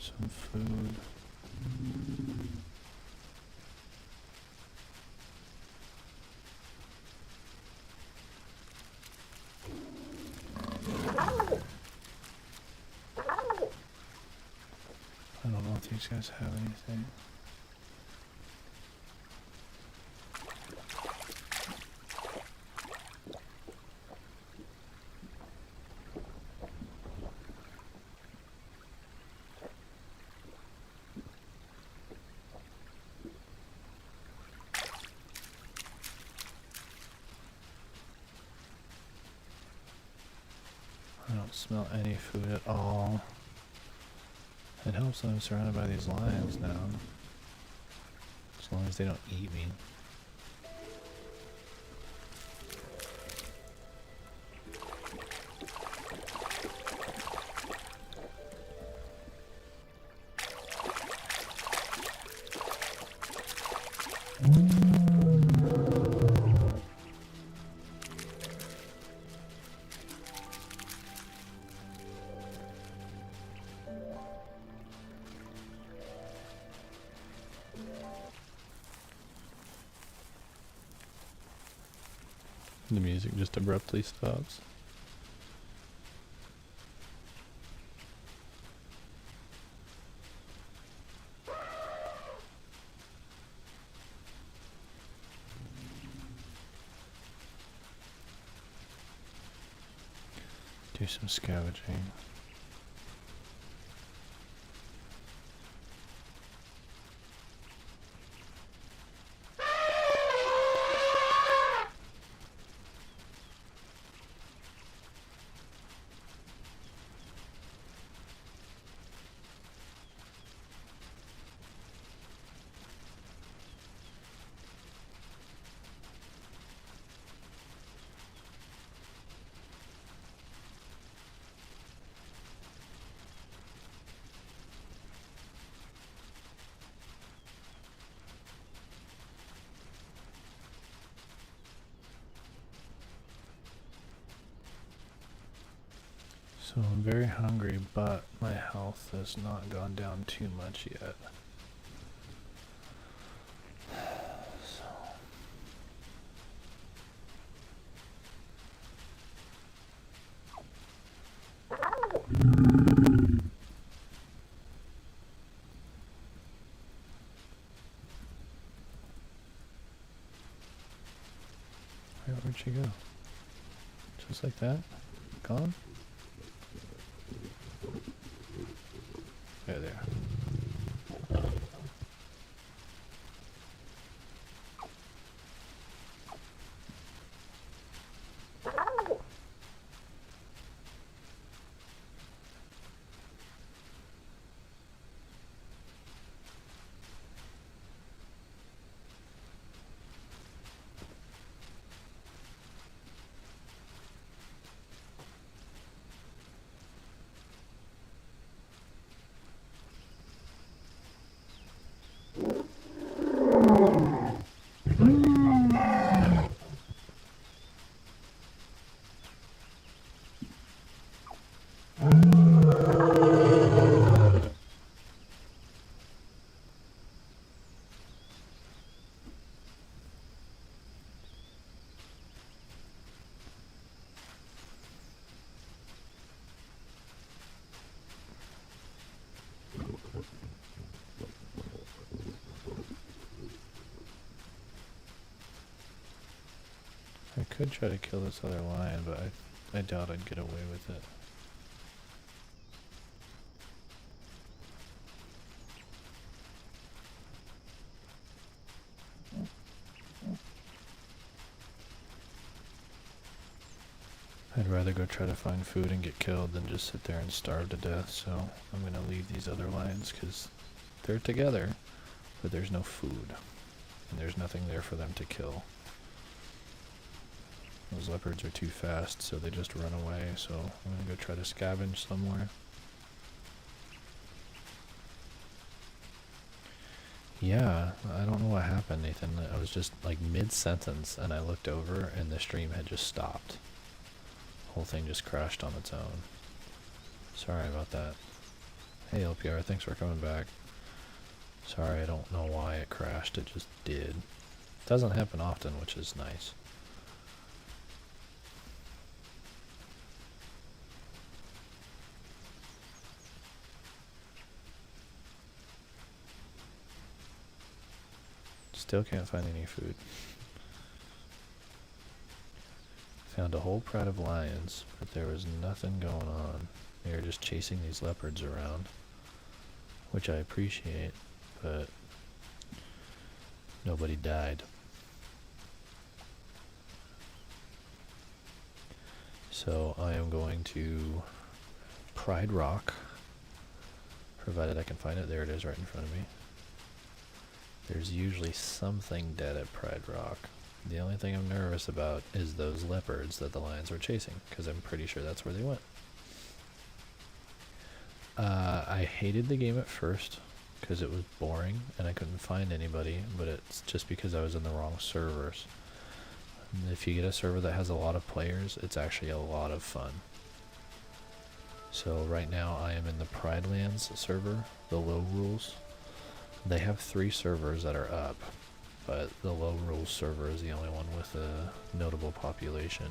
Some food. I don't know if these guys have anything. I don't smell any food at all. It helps that I'm surrounded by these lions now. As long as they don't eat me. The music just abruptly stops. Do some scavenging. So I'm very hungry, but my health has not gone down too much yet. Where'd she go? Just like that? Gone? There. I could try to kill this other lion, but I doubt I'd get away with it. I'd rather go try to find food and get killed than just sit there and starve to death, so I'm gonna leave these other lions because they're together, but there's no food, and there's nothing there for them to kill. Those leopards are too fast, so they just run away, so I'm gonna go try to scavenge somewhere. Yeah, I don't know what happened, Nathan. I was just like mid-sentence, and I looked over, and the stream had just stopped. The whole thing just crashed on its own. Sorry about that. Hey LPR, thanks for coming back. Sorry, I don't know why it crashed, it just did. Doesn't happen often, which is nice. Still can't find any food. Found a whole pride of lions, but there was nothing going on. They were just chasing these leopards around, which I appreciate, but nobody died. So I am going to Pride Rock, provided I can find it. There it is right in front of me. There's usually something dead at Pride Rock. The only thing I'm nervous about is those leopards that the lions were chasing, because I'm pretty sure that's where they went. I hated the game at first because it was boring and I couldn't find anybody, but it's just because I was in the wrong servers. And if you get a server that has a lot of players, it's actually a lot of fun. So right now I am in the Pride Lands server, the low rules. They have 3 servers that are up, but the low rules server is the only one with a notable population.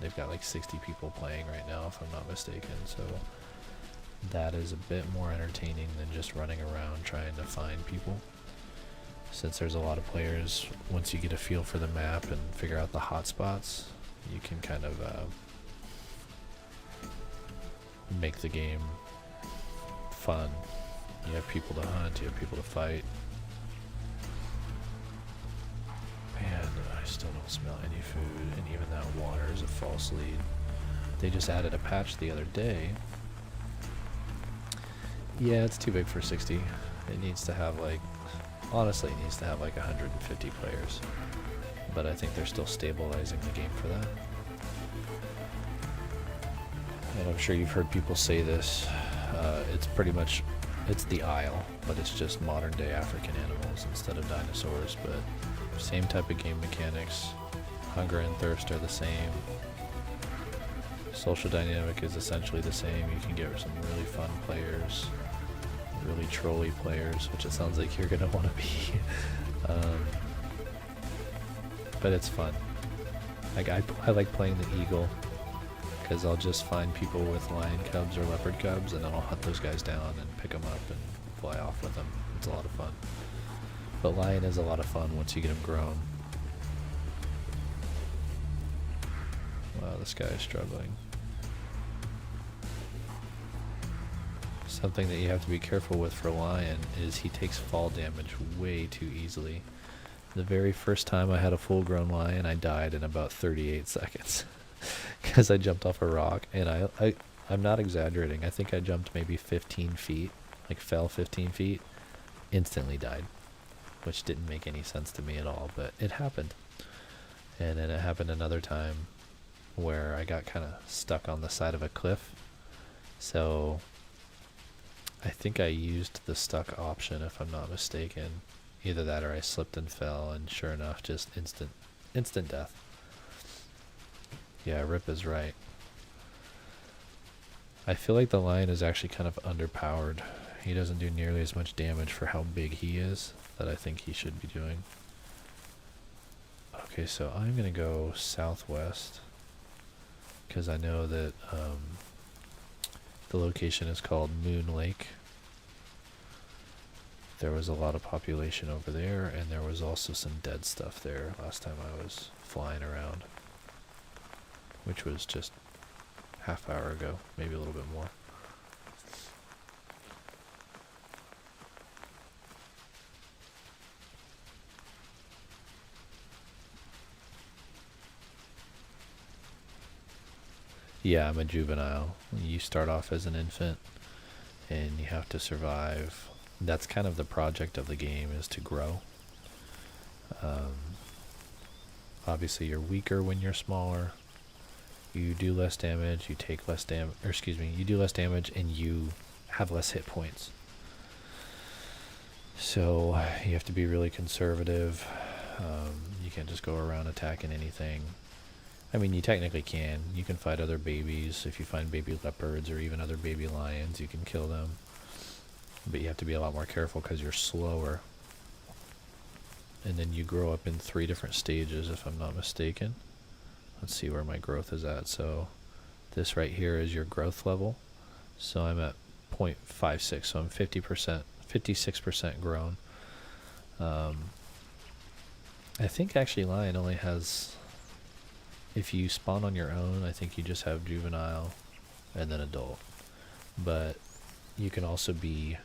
They've got like 60 people playing right now, if I'm not mistaken, so that is a bit more entertaining than just running around trying to find people. Since there's a lot of players, once you get a feel for the map and figure out the hotspots, you can kind of make the game fun. You have people to hunt, you have people to fight. Man, I still don't smell any food, and even that water is a false lead. They just added a patch the other day. Yeah, it's too big for 60. It needs to have like, honestly, it needs to have like 150 players. But I think they're still stabilizing the game for that. And I'm sure you've heard people say this. It's pretty much, it's the Isle, but it's just modern day African animals instead of dinosaurs. But same type of game mechanics. Hunger and thirst are the same. Social dynamic is essentially the same. You can get some really fun players, really trolly players, which it sounds like you're going to want to be. But it's fun. Like I like playing the eagle, because I'll just find people with lion cubs or leopard cubs, and then I'll hunt those guys down and pick them up and fly off with them. It's a lot of fun. But lion is a lot of fun once you get them grown. Wow, this guy is struggling. Something that you have to be careful with for lion is he takes fall damage way too easily. The very first time I had a full-grown lion, I died in about 38 seconds. Because I jumped off a rock, and I'm not exaggerating. I think I jumped maybe 15 feet, like fell 15 feet, instantly died, which didn't make any sense to me at all, but it happened. And then it happened another time where I got kind of stuck on the side of a cliff. So I think I used the stuck option, if I'm not mistaken. Either that or I slipped and fell, and sure enough, just instant death. Yeah, Rip is right. I feel like the lion is actually kind of underpowered. He doesn't do nearly as much damage for how big he is that I think he should be doing. Okay, so I'm going to go southwest, because I know that the location is called Moon Lake. There was a lot of population over there, and there was also some dead stuff there last time I was flying around, which was just half hour ago, maybe a little bit more. Yeah, I'm a juvenile. You start off as an infant, and you have to survive. That's kind of the project of the game, is to grow. Obviously, you're weaker when you're smaller. You do less damage, you take less damage, or excuse me, you do less damage and you have less hit points. So you have to be really conservative. You can't just go around attacking anything. I mean, you technically can. You can fight other babies. If you find baby leopards or even other baby lions, you can kill them. But you have to be a lot more careful because you're slower. And then you grow up in 3 different stages, if I'm not mistaken. Let's see where my growth is at. So this right here is your growth level. So I'm at 0.56, so I'm 50%, 56% grown. I think actually Lion only has, if you spawn on your own, I think you just have juvenile and then adult. But you can also be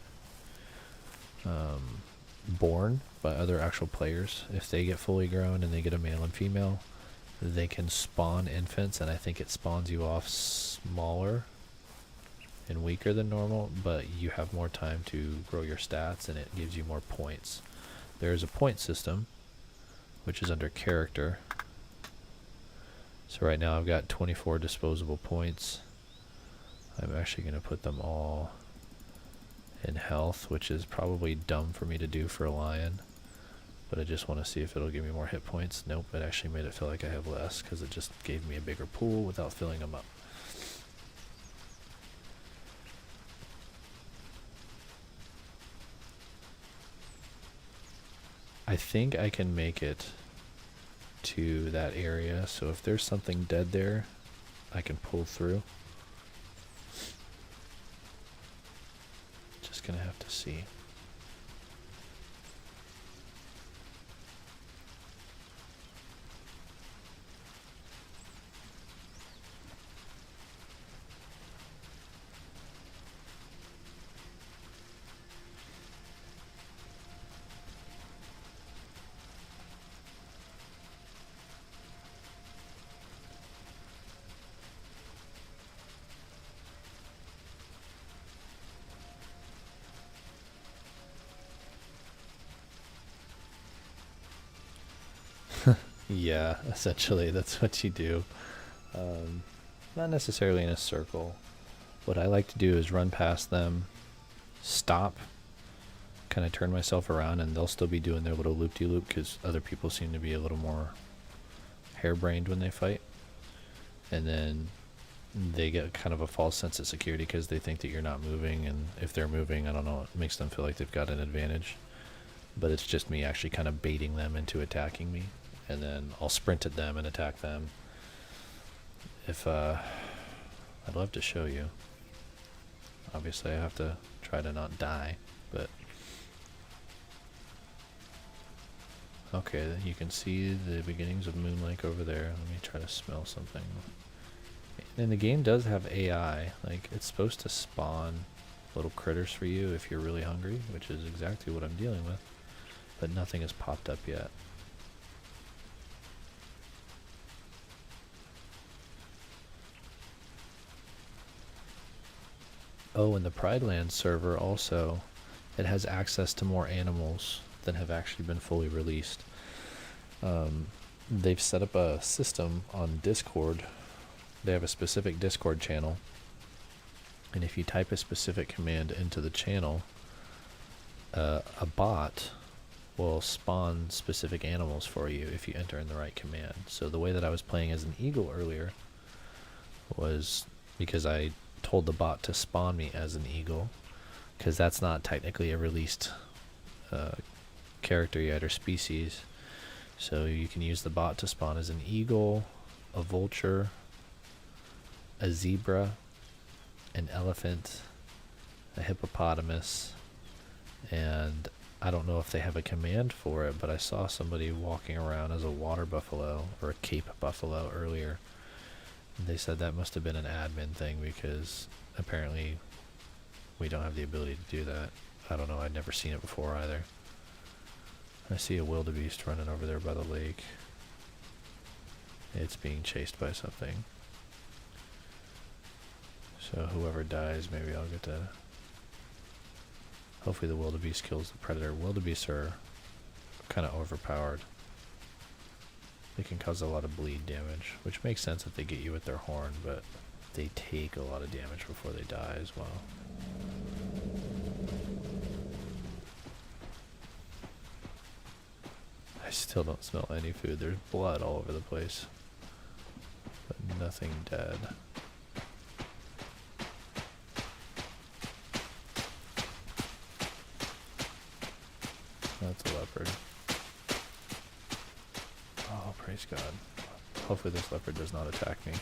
born by other actual players. If they get fully grown and they get a male and female, they can spawn infants, and I think it spawns you off smaller and weaker than normal, but you have more time to grow your stats and it gives you more points. There is a point system, which is under character. So right now I've got 24 disposable points. I'm actually going to put them all in health, which is probably dumb for me to do for a lion, but I just want to see if it'll give me more hit points. Nope, it actually made it feel like I have less because it just gave me a bigger pool without filling them up. I think I can make it to that area, so if there's something dead there, I can pull through. Just gonna have to see. Yeah, essentially that's what you do. Not necessarily in a circle. What I like to do is run past them, stop, kind of turn myself around, and they'll still be doing their little loop-de-loop because other people seem to be a little more harebrained when they fight. And then they get kind of a false sense of security because they think that you're not moving, and if they're moving, I don't know, it makes them feel like they've got an advantage. But it's just me actually kind of baiting them into attacking me. And then I'll sprint at them and attack them. If I'd love to show you. Obviously I have to try to not die, but okay, you can see the beginnings of Moonlake over there. Let me try to smell something. And the game does have AI, like it's supposed to spawn little critters for you if you're really hungry, which is exactly what I'm dealing with, but nothing has popped up yet. Oh, and the Pride Land server also, it has access to more animals than have actually been fully released. They've set up a system on Discord. They have a specific Discord channel, and if you type a specific command into the channel, a bot will spawn specific animals for you if you enter in the right command. So the way that I was playing as an eagle earlier was because I told the bot to spawn me as an eagle, because that's not technically a released character yet or species. So you can use the bot to spawn as an eagle, a vulture, a zebra, an elephant, a hippopotamus, and I don't know if they have a command for it, but I saw somebody walking around as a water buffalo or a cape buffalo earlier. They said that must have been an admin thing because apparently we don't have the ability to do that. I don't know, I'd never seen it before either. I see a wildebeest running over there by the lake. It's being chased by something. So whoever dies, maybe I'll get to... Hopefully the wildebeest kills the predator. Wildebeests are kind of overpowered. They can cause a lot of bleed damage, which makes sense if they get you with their horn, but they take a lot of damage before they die as well. I still don't smell any food. There's blood all over the place, but nothing dead. That's a leopard. Oh, praise God. Hopefully this leopard does not attack me.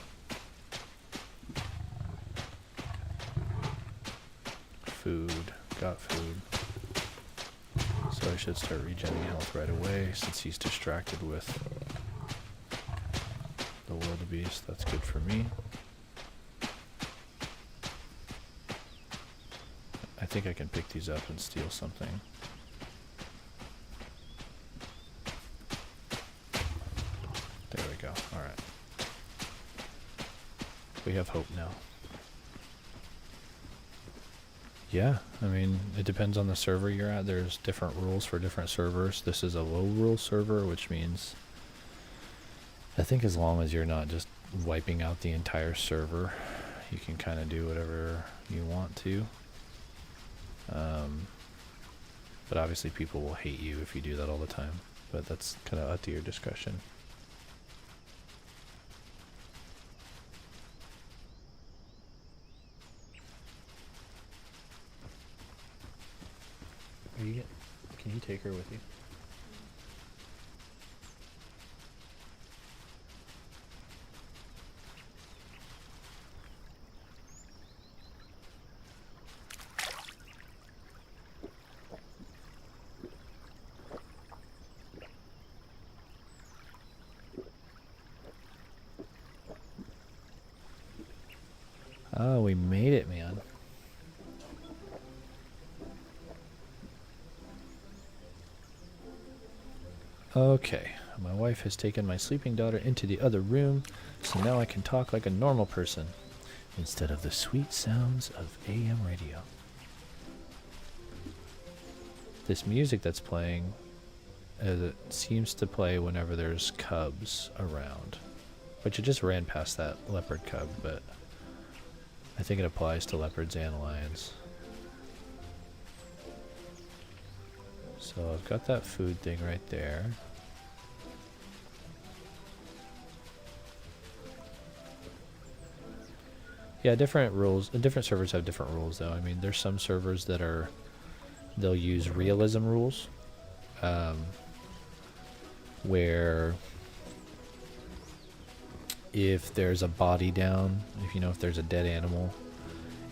Food. Got food. So I should start regenerating health right away since he's distracted with the wildebeest. That's good for me. I think I can pick these up and steal something. There we go. Alright. We have hope now. Yeah, I mean, it depends on the server you're at. There's different rules for different servers. This is a low rule server, which means I think as long as you're not just wiping out the entire server, you can kind of do whatever you want to. But obviously people will hate you if you do that all the time. But that's kind of up to your discretion. Can you take her with you? Oh, we made it, man. Okay, my wife has taken my sleeping daughter into the other room, so now I can talk like a normal person, instead of the sweet sounds of AM radio. This music that's playing, it seems to play whenever there's cubs around, which I just ran past that leopard cub, but I think it applies to leopards and lions. So I've got that food thing right there. Yeah, different rules. Different servers have different rules, though. I mean, there's some servers that are, they'll use realism rules, where if there's a body down, if there's a dead animal,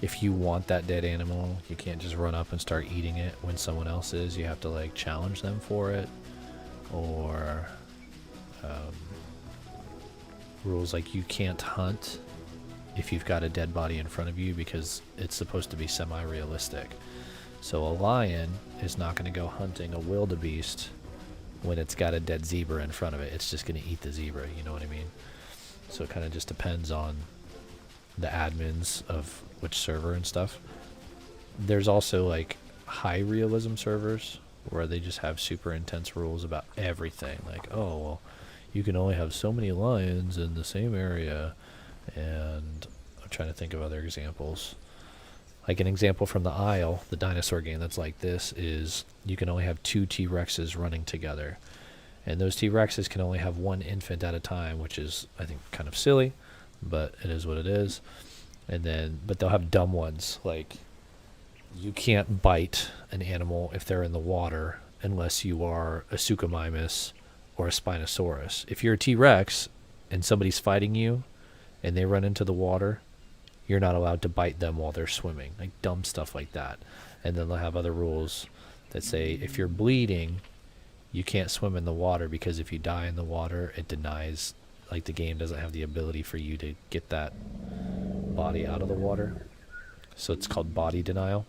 if you want that dead animal, you can't just run up and start eating it when someone else is. You have to like challenge them for it, or rules like you can't hunt if you've got a dead body in front of you because it's supposed to be semi-realistic. So a lion is not going to go hunting a wildebeest when it's got a dead zebra in front of it. It's just going to eat the zebra, you know what I mean? So it kind of just depends on the admins of which server and stuff. There's also like high realism servers where they just have super intense rules about everything. Like, oh, well, you can only have so many lions in the same area. And I'm trying to think of other examples. Like an example from the Isle, the dinosaur game that's like this, is you can only have 2 T-Rexes running together. And those T-Rexes can only have 1 infant at a time, which is, I think, kind of silly, but it is what it is. And then, but they'll have dumb ones, like you can't bite an animal if they're in the water unless you are a Suchomimus or a Spinosaurus. If you're a T-Rex and somebody's fighting you and they run into the water, you're not allowed to bite them while they're swimming, like dumb stuff like that. And then they'll have other rules that say if you're bleeding, you can't swim in the water because if you die in the water, it denies, like the game doesn't have the ability for you to get that body out of the water. So it's called body denial.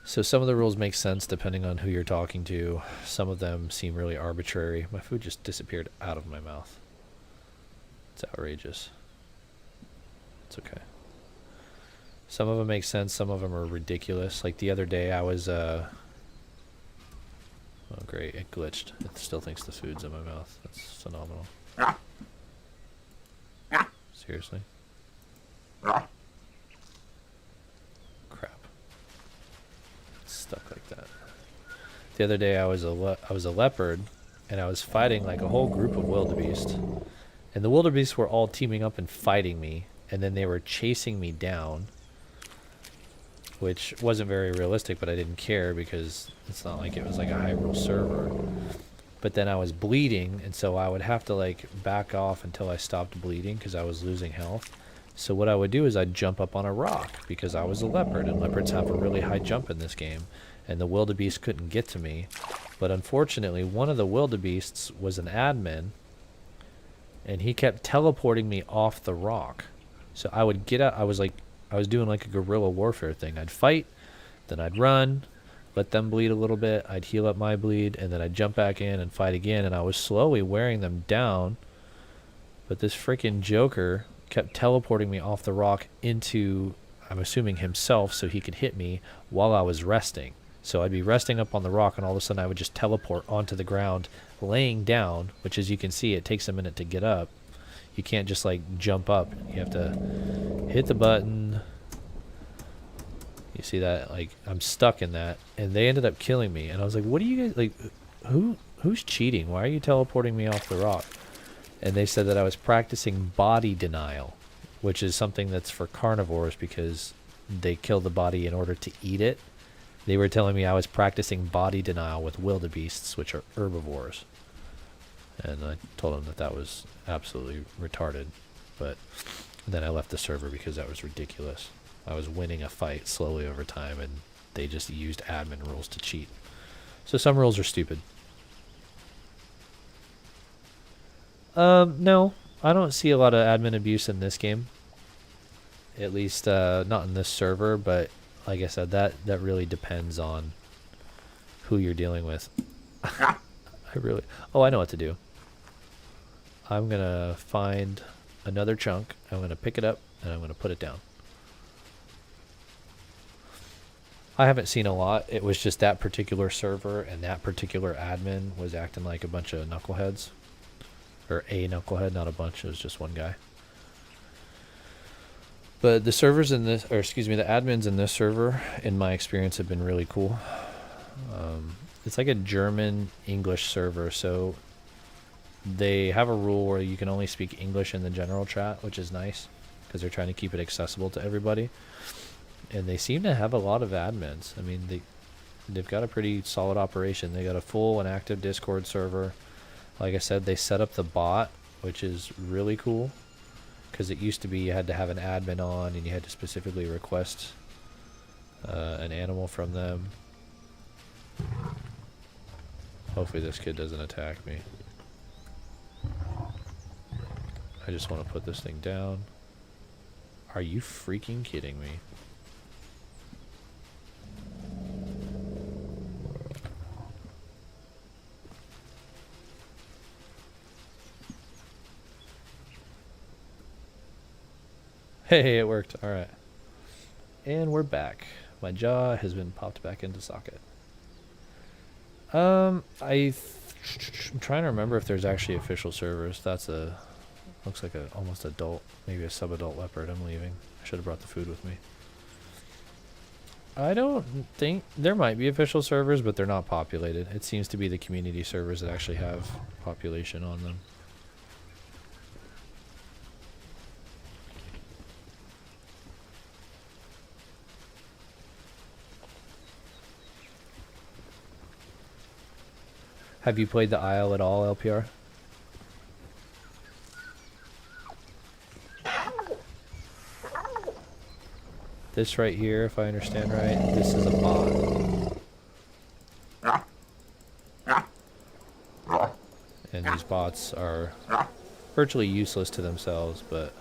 So some of the rules make sense depending on who you're talking to. Some of them seem really arbitrary. My food just disappeared out of my mouth. It's outrageous. It's okay. Some of them make sense, some of them are ridiculous. Like the other day I was oh great, it glitched. It still thinks the food's in my mouth. That's phenomenal. Seriously? Crap. It's stuck like that. The other day I was a leopard and I was fighting like a whole group of wildebeest. And the wildebeest were all teaming up and fighting me, and then they were chasing me down. which wasn't very realistic, but I didn't care because it's not like it was like a Hyrule server. But then I was bleeding, and so I would have to like back off until I stopped bleeding because I was losing health. So what I would do is I'd jump up on a rock because I was a leopard, and leopards have a really high jump in this game, and the wildebeest couldn't get to me. But unfortunately, one of the wildebeests was an admin, and he kept teleporting me off the rock. So I would get out. I was doing like a guerrilla warfare thing. I'd fight, then I'd run, let them bleed a little bit, I'd heal up my bleed, and then I'd jump back in and fight again, and I was slowly wearing them down. But this freaking Joker kept teleporting me off the rock into, I'm assuming, himself so he could hit me while I was resting. So I'd be resting up on the rock, and all of a sudden I would just teleport onto the ground, laying down, which as you can see, it takes a minute to get up. You can't just like jump up. You have to hit the button. You see that? Like, I'm stuck in that, and they ended up killing me. And I was like, what are you guys, like, who's cheating? Why are you teleporting me off the rock? And they said that I was practicing body denial, which is something that's for carnivores because they kill the body in order to eat it. They were telling me I was practicing body denial with wildebeests, which are herbivores. And I told them that that was absolutely retarded. But then I left the server because that was ridiculous. I was winning a fight slowly over time, and they just used admin rules to cheat. So some rules are stupid. No, I don't see a lot of admin abuse in this game. At least not in this server, but like I said, that really depends on who you're dealing with. Oh, I know what to do. I'm going to find another chunk. I'm going to pick it up, and I'm going to put it down. I haven't seen a lot. It was just that particular server, and that particular admin was acting like a bunch of knuckleheads. Or a knucklehead, not a bunch. It was just one guy. But the servers in this, or excuse me, the admins in this server, in my experience, have been really cool. It's like a German-English server, so they have a rule where you can only speak English in the general chat, which is nice, because they're trying to keep it accessible to everybody. And they seem to have a lot of admins. I mean, they've got a pretty solid operation. They got a full and active Discord server. Like I said, they set up the bot, which is really cool, because it used to be you had to have an admin on and you had to specifically request an animal from them. Hopefully this kid doesn't attack me. I just want to put this thing down. Are you freaking kidding me? Hey, it worked. Alright. And we're back. My jaw has been popped back into socket. I'm trying to remember if there's actually official servers. That's looks like a almost adult, maybe a sub-adult leopard. I'm leaving. I should have brought the food with me. I don't think, there might be official servers, but they're not populated. It seems to be the community servers that actually have population on them. Have you played the Isle at all, LPR? This right here, if I understand right, this is a bot. And these bots are virtually useless to themselves, but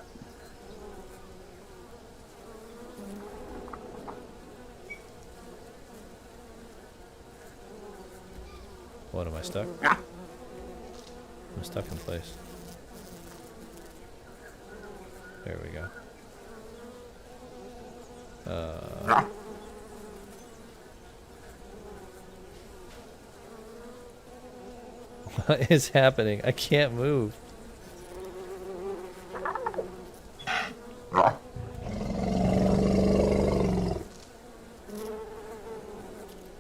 what, am I stuck? I'm stuck in place. There we go. What is happening? I can't move.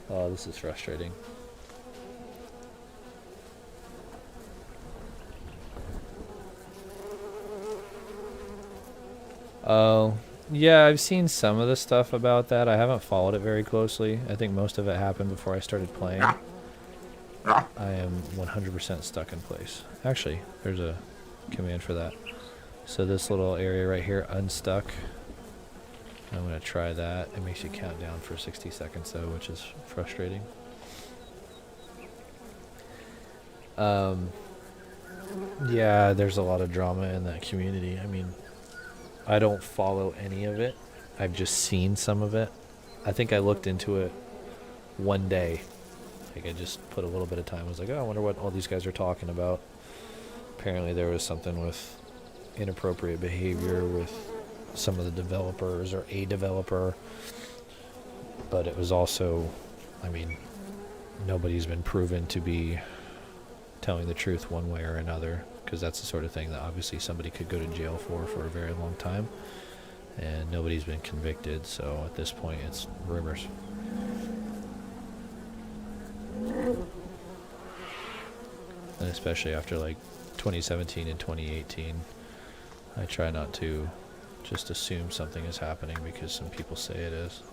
Oh, this is frustrating. Oh, Yeah, I've seen some of the stuff about that. I haven't followed it very closely. I think most of it happened before I started playing. I am 100% stuck in place. Actually, there's a command for that. So this little area right here, unstuck. I'm going to try that. It makes you count down for 60 seconds though, which is frustrating. Yeah, there's a lot of drama in that community. I mean, I don't follow any of it. I've just seen some of it. I think I looked into it one day. Like I just put a little bit of time. I was like, oh, I wonder what all these guys are talking about. Apparently there was something with inappropriate behavior with some of the developers or a developer. But it was also, I mean, nobody's been proven to be telling the truth one way or another, because that's the sort of thing that obviously somebody could go to jail for a very long time, and nobody's been convicted. So at this point it's rumors. And especially after like 2017 and 2018, I try not to just assume something is happening because some people say it is.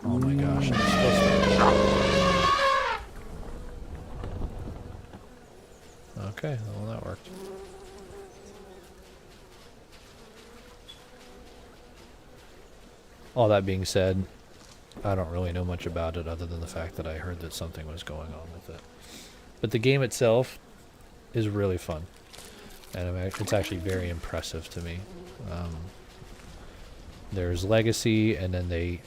Oh my gosh, I'm supposed to... Okay, well that worked. All that being said, I don't really know much about it other than the fact that I heard that something was going on with it. But the game itself is really fun, and it's actually very impressive to me. There's Legacy, and then they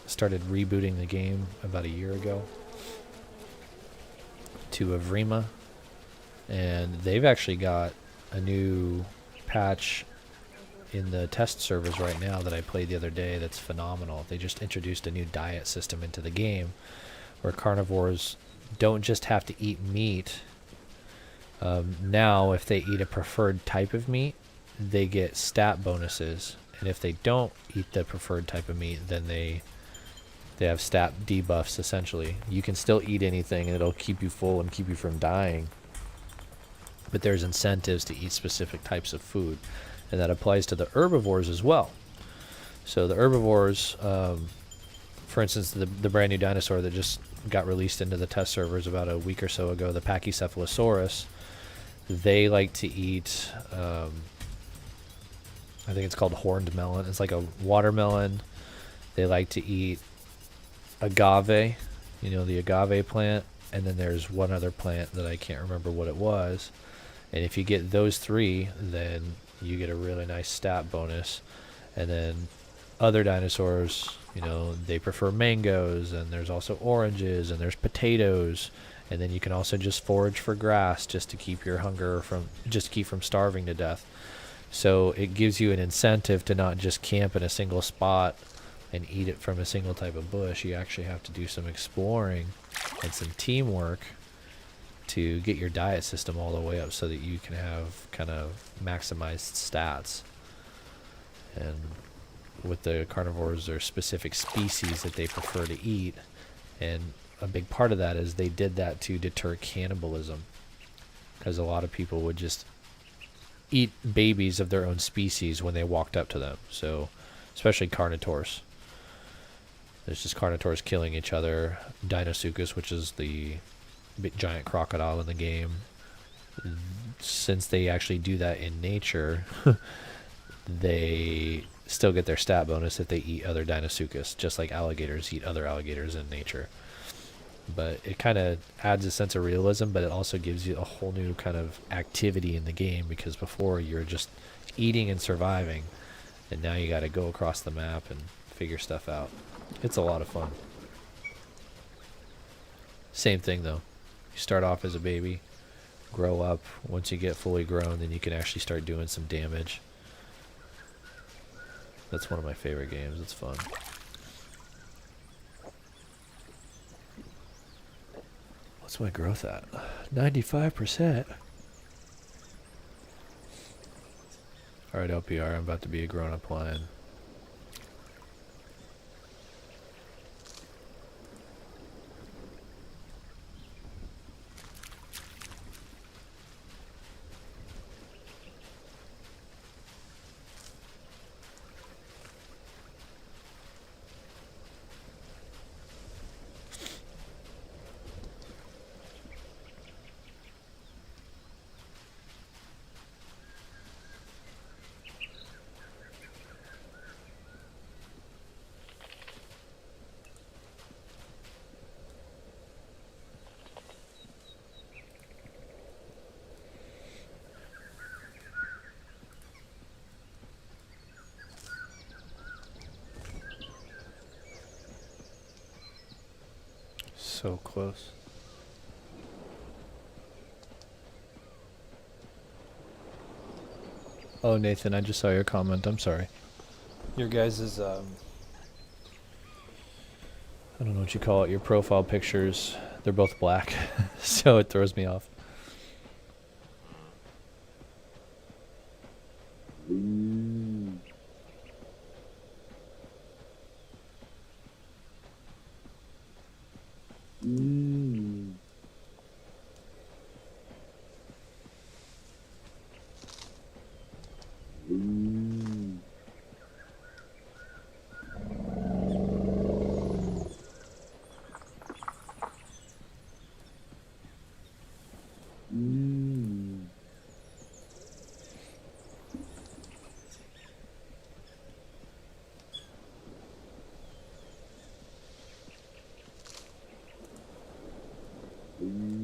started rebooting the game about a year ago to Avrima, and they've actually got a new patch in the test servers right now that I played the other day that's phenomenal. They just introduced a new diet system into the game where carnivores don't just have to eat meat. Now if they eat a preferred type of meat, they get stat bonuses, and if they don't eat the preferred type of meat, then they have stat debuffs. Essentially, you can still eat anything and it'll keep you full and keep you from dying, but there's incentives to eat specific types of food, and that applies to the herbivores as well. So the herbivores, for instance, the brand new dinosaur that just got released into the test servers about a week or so ago, the Pachycephalosaurus, they like to eat, I think it's called horned melon. It's like a watermelon. They like to eat agave, you know, the agave plant, and then there's one other plant that I can't remember what it was. And if you get those three, then you get a really nice stat bonus. And then other dinosaurs, you know, they prefer mangoes, and there's also oranges, and there's potatoes, and then you can also just forage for grass just to keep your hunger from, just keep from starving to death. So it gives you an incentive to not just camp in a single spot and eat it from a single type of bush. You actually have to do some exploring and some teamwork to get your diet system all the way up so that you can have kind of maximized stats. And with the carnivores, there are specific species that they prefer to eat, and a big part of that is they did that to deter cannibalism, because a lot of people would just eat babies of their own species when they walked up to them. So especially carnivores, there's just carnivores killing each other. Deinosuchus, which is the big giant crocodile in the game, since they actually do that in nature, they still get their stat bonus if they eat other Deinosuchus, just like alligators eat other alligators in nature. But it kind of adds a sense of realism, but it also gives you a whole new kind of activity in the game, because before you're just eating and surviving, and now you got to go across the map and figure stuff out. It's a lot of fun. Same thing though. You start off as a baby, grow up. Once you get fully grown, then you can actually start doing some damage. That's one of my favorite games. It's fun. What's my growth at? 95%. Alright, LPR, I'm about to be a grown-up lion. So close. Oh, Nathan, I just saw your comment. I'm sorry. Your guys' I don't know what you call it, your profile pictures, they're both black, so it throws me off.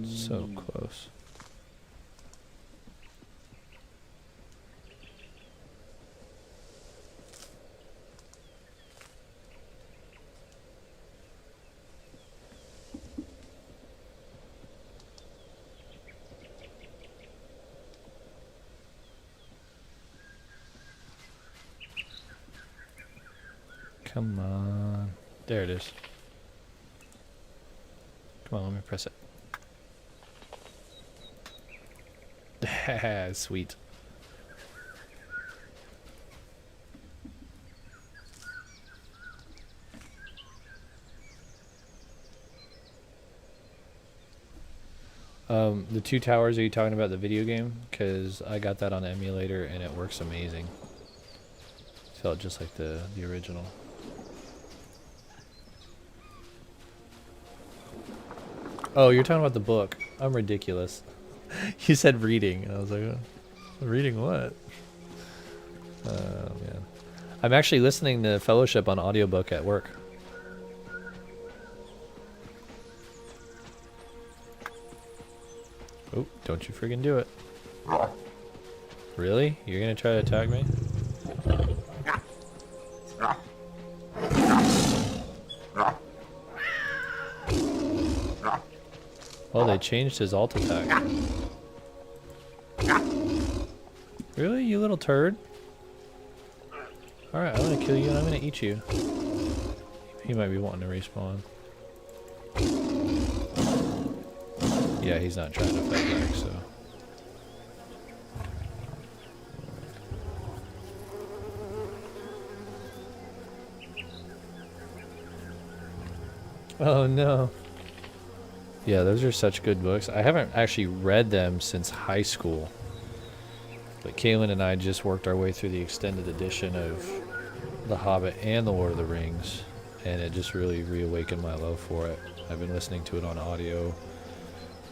So close. Come on. There it is. Come on, let me press it. Sweet. The two towers, are you talking about the video game? Because I got that on the emulator and it works amazing. Felt just like the original. Oh, you're talking about the book. I'm ridiculous. You said reading, and I was like, oh, reading what? Oh, man. I'm actually listening to Fellowship on audiobook at work. Oh, don't you friggin' do it. Really? You're gonna try to attack me? Oh, they changed his alt attack. Really, you little turd? Alright, I'm gonna kill you and I'm gonna eat you. He might be wanting to respawn. Yeah, he's not trying to fight back, so... Oh no. Yeah, those are such good books. I haven't actually read them since high school. But Kaylin and I just worked our way through the extended edition of The Hobbit and The Lord of the Rings. And it just really reawakened my love for it. I've been listening to it on audio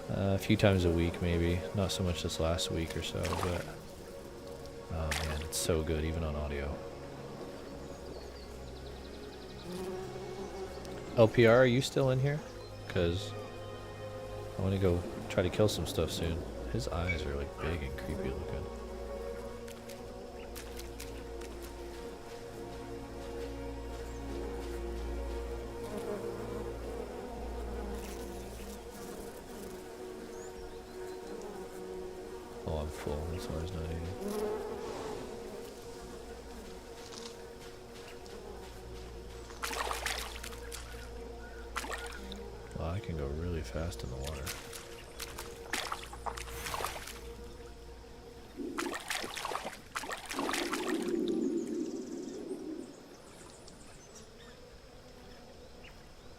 a few times a week maybe. Not so much this last week or so, but... Oh man, it's so good even on audio. LPR, are you still in here? Because I want to go try to kill some stuff soon. His eyes are like big and creepy looking. Oh, I'm full. That's why he's not eating. Well, I can go really fast in the water.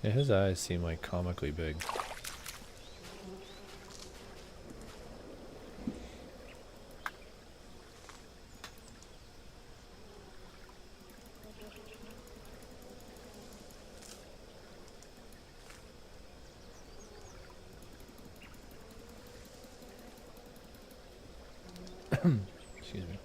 Yeah, his eyes seem like comically big. Excuse me.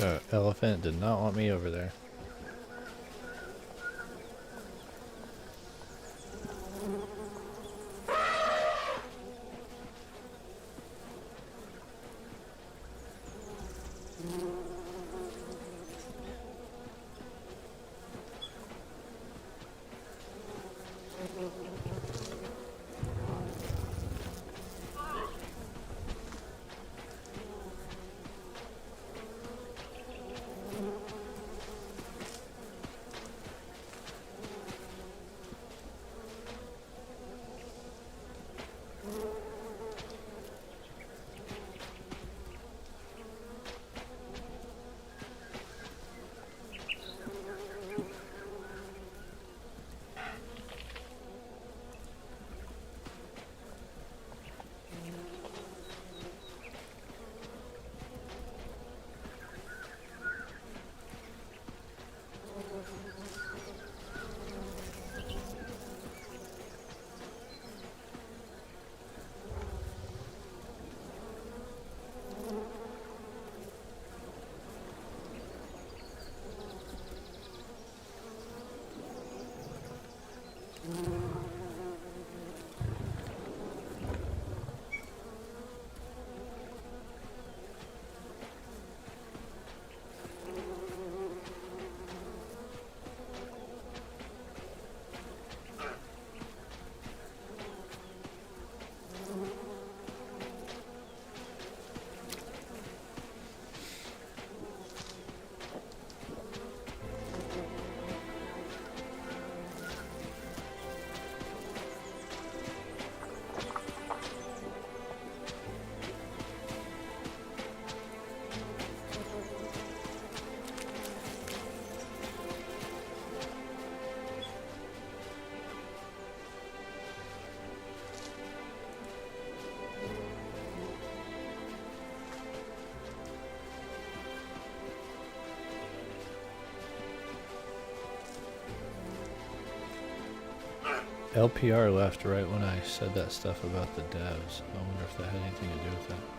Elephant did not want me over there. LPR left right when I said that stuff about the devs. I wonder if that had anything to do with that.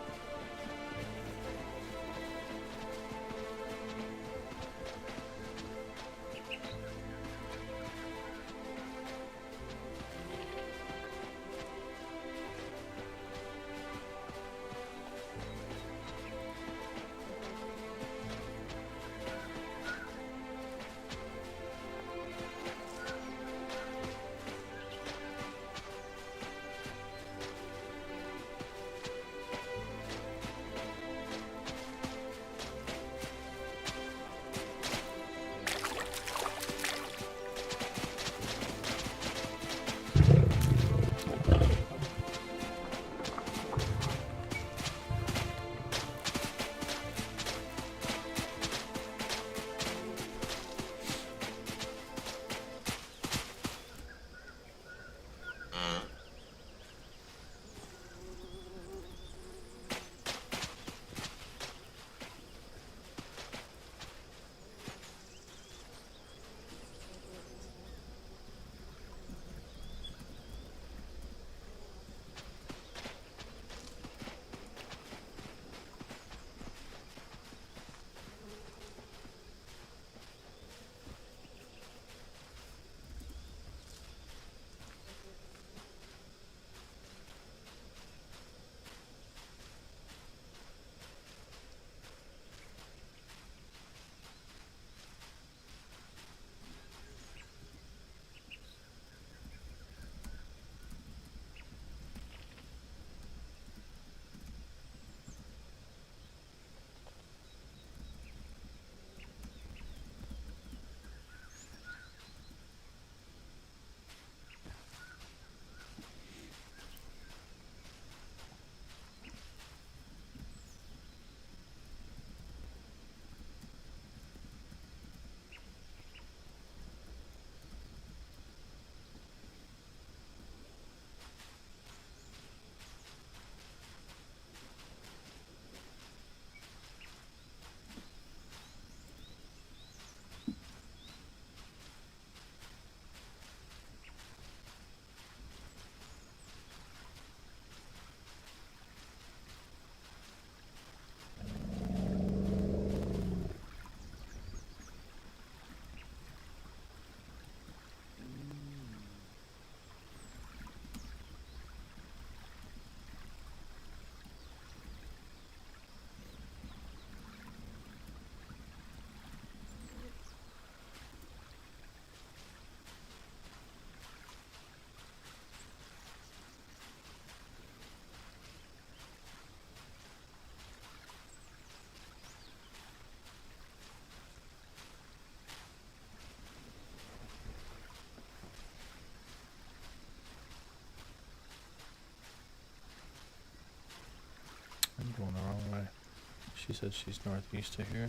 I'm going the wrong way. She said she's northeast of here.